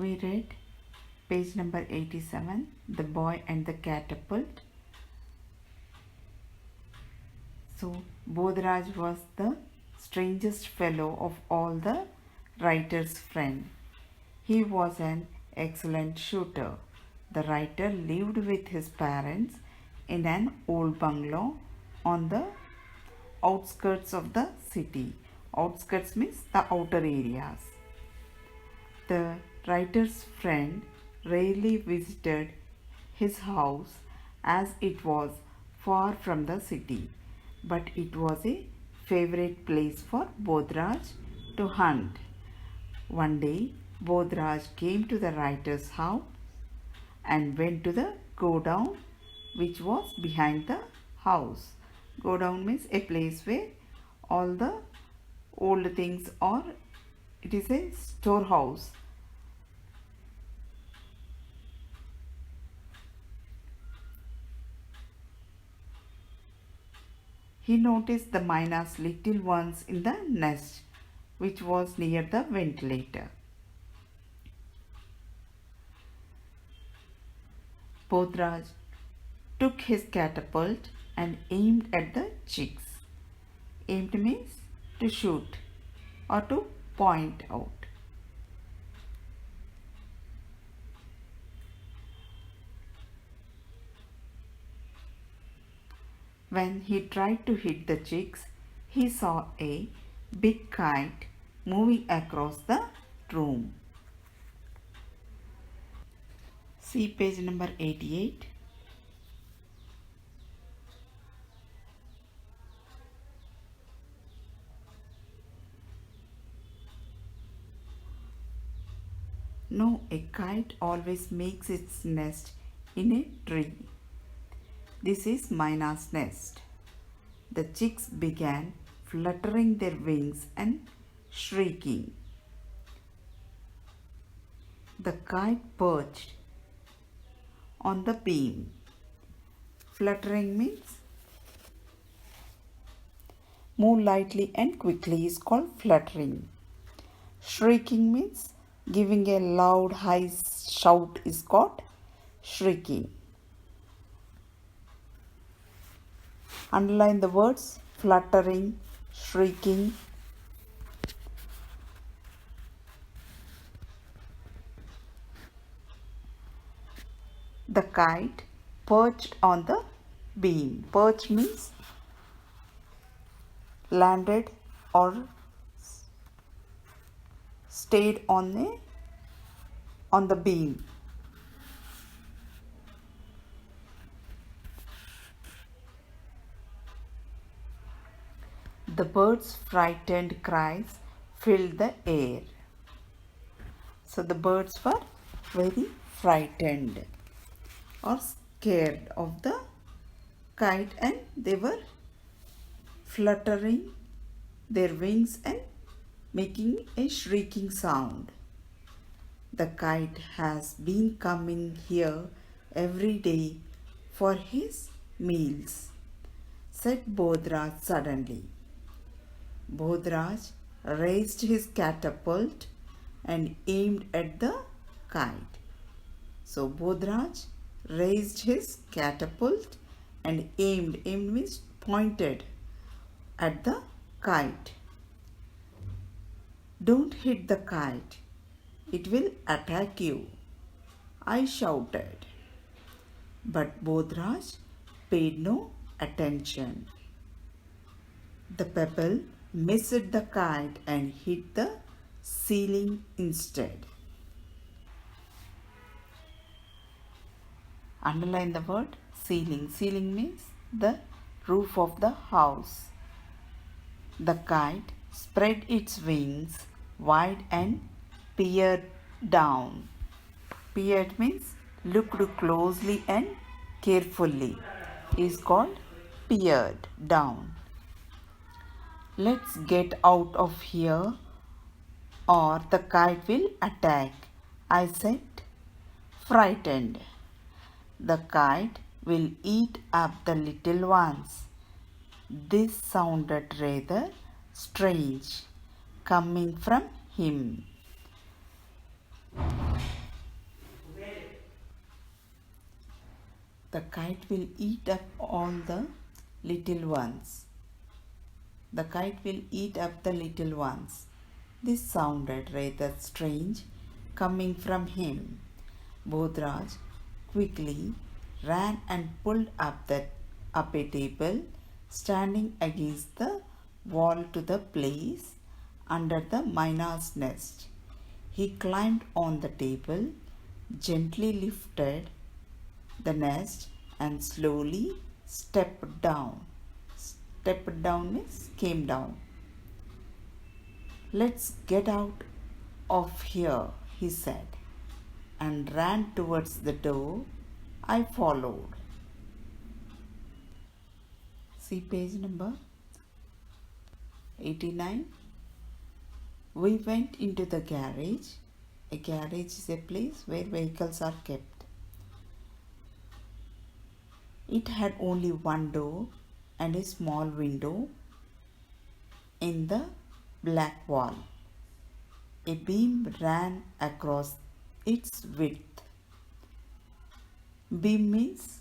we read page number 87, The Boy and the Catapult. So Bodhraj was the strangest fellow of all the writer's friend. He was an excellent shooter. The writer lived with his parents in an old bungalow on the outskirts of the city. Outskirts means the outer areas. The writer's friend rarely visited his house as it was far from the city, but it was a favorite place for Bodhraj to hunt. One day, Bodhraj came to the writer's house and went to the godown which was behind the house. Godown means a place where all the old things, or it is a storehouse. He noticed the myna's little ones in the nest which was near the ventilator. Bodhraj took his catapult and aimed at the chicks. Aimed means to shoot or to point out. When he tried to hit the chicks, he saw a big kite moving across the room. See page number 88. No, a kite always makes its nest in a tree. This is myna's nest. The chicks began fluttering their wings and shrieking. The kite perched on the beam. Fluttering means move lightly and quickly is called fluttering. Shrieking means giving a loud high shout is called shrieking. Underline the words fluttering, shrieking. The kite perched on the beam. Perched means landed or stayed on the beam. The birds' frightened cries filled the air. So the birds were very frightened or scared of the kite, and they were fluttering their wings and making a shrieking sound. The kite has been coming here every day for his meals, said Bodhraj suddenly. Bodhraj raised his catapult and aimed at the kite. So Bodhraj raised his catapult and aimed. Aimed means pointed at the kite. Don't hit the kite. It will attack you, I shouted. But Bodhraj paid no attention. The pebble missed the kite and hit the ceiling instead. Underline the word ceiling. Ceiling means the roof of the house. The kite spread its wings wide and peered down. Peered means looked closely and carefully is called peered down. Let's get out of here or the kite will attack, I said, frightened. The kite will eat up the little ones. This sounded rather strange coming from him. The kite will eat up all the little ones. The kite will eat up the little ones. This sounded rather strange coming from him. Bodhraj quickly ran and pulled up a table standing against the wall to the place under the Mina's nest. He climbed on the table, gently lifted the nest and slowly stepped down. Stepped down means came down. Let's get out of here, he said, and ran towards the door. I followed. See page number 89. We went into the garage. A garage is a place where vehicles are kept. It had only one door and a small window in the black wall. A beam ran across its width. Beam means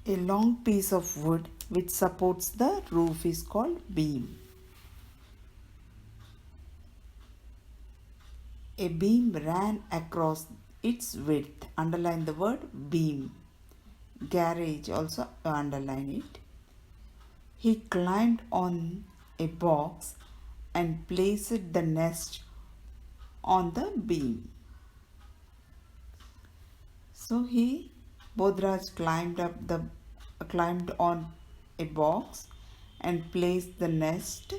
a long piece of wood which supports the roof is called beam. A beam ran across its width. Underline the word beam. Garage also underline it. He climbed on a box and placed the nest on the beam. So Bodhraj climbed on a box and placed the nest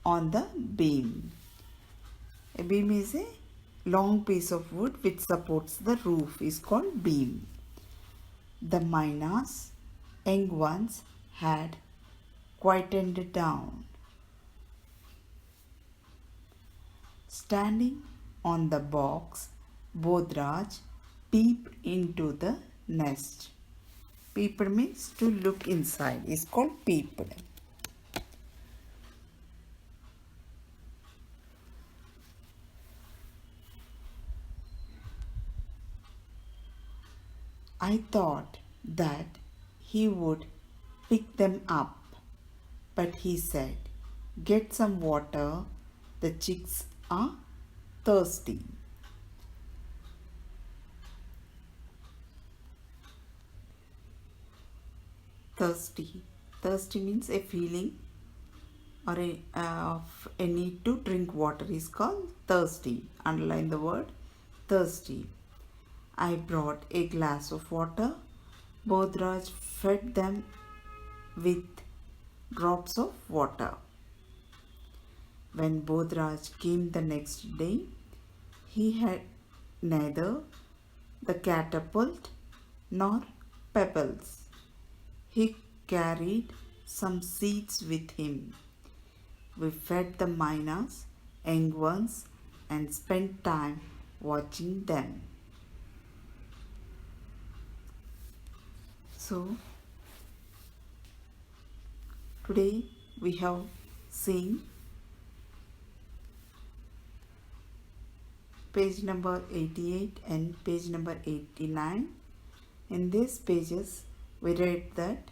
on the beam. A beam is a long piece of wood which supports the roof is called beam. The Mina's young ones had quietened down. Standing on the box, Bodhraj peeped into the nest. Peeped means to look inside is called peeped. I thought that he would pick them up, but he said, "Get some water, the chicks are thirsty." Thirsty means a feeling or a need to drink water is called thirsty. Underline the word thirsty. I brought a glass of water. Bodhraj fed them with drops of water. When Bodhraj came the next day, he had neither the catapult nor pebbles. He carried some seeds with him. We fed the Mina's young ones and spent time watching them. So, today we have seen page number 88 and page number 89. In these pages, we read that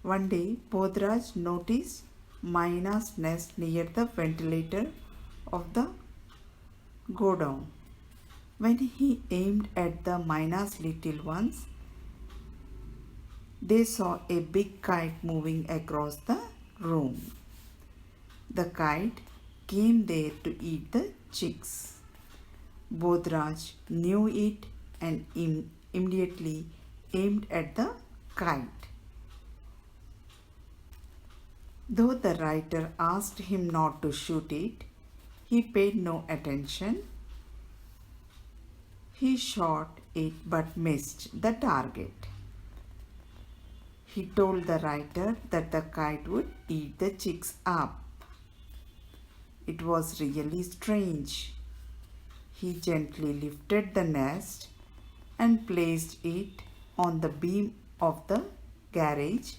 one day Bodhraj noticed Mina's nest near the ventilator of the godown. When he aimed at the Mina's little ones, they saw a big kite moving across the room. The kite came there to eat the chicks. Bodhraj knew it and immediately aimed at the kite. Though the writer asked him not to shoot it, he paid no attention. He shot it but missed the target. He told the writer that the kite would eat the chicks up. It was really strange. He gently lifted the nest and placed it on the beam of the garage,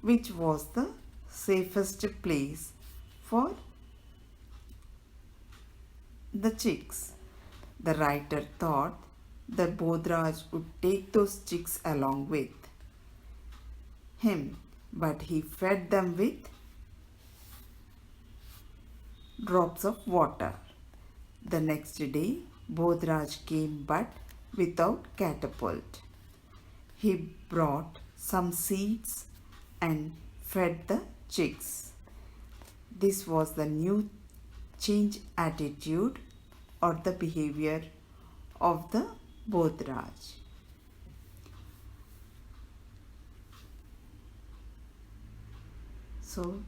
which was the safest place for the chicks. The writer thought that Bodhraj would take those chicks along with him, but he fed them with drops of water. The next day, Bodhraj came but without Catapult. He brought some seeds and fed the chicks. This was the new change attitude or the behavior of the Bodhraj. So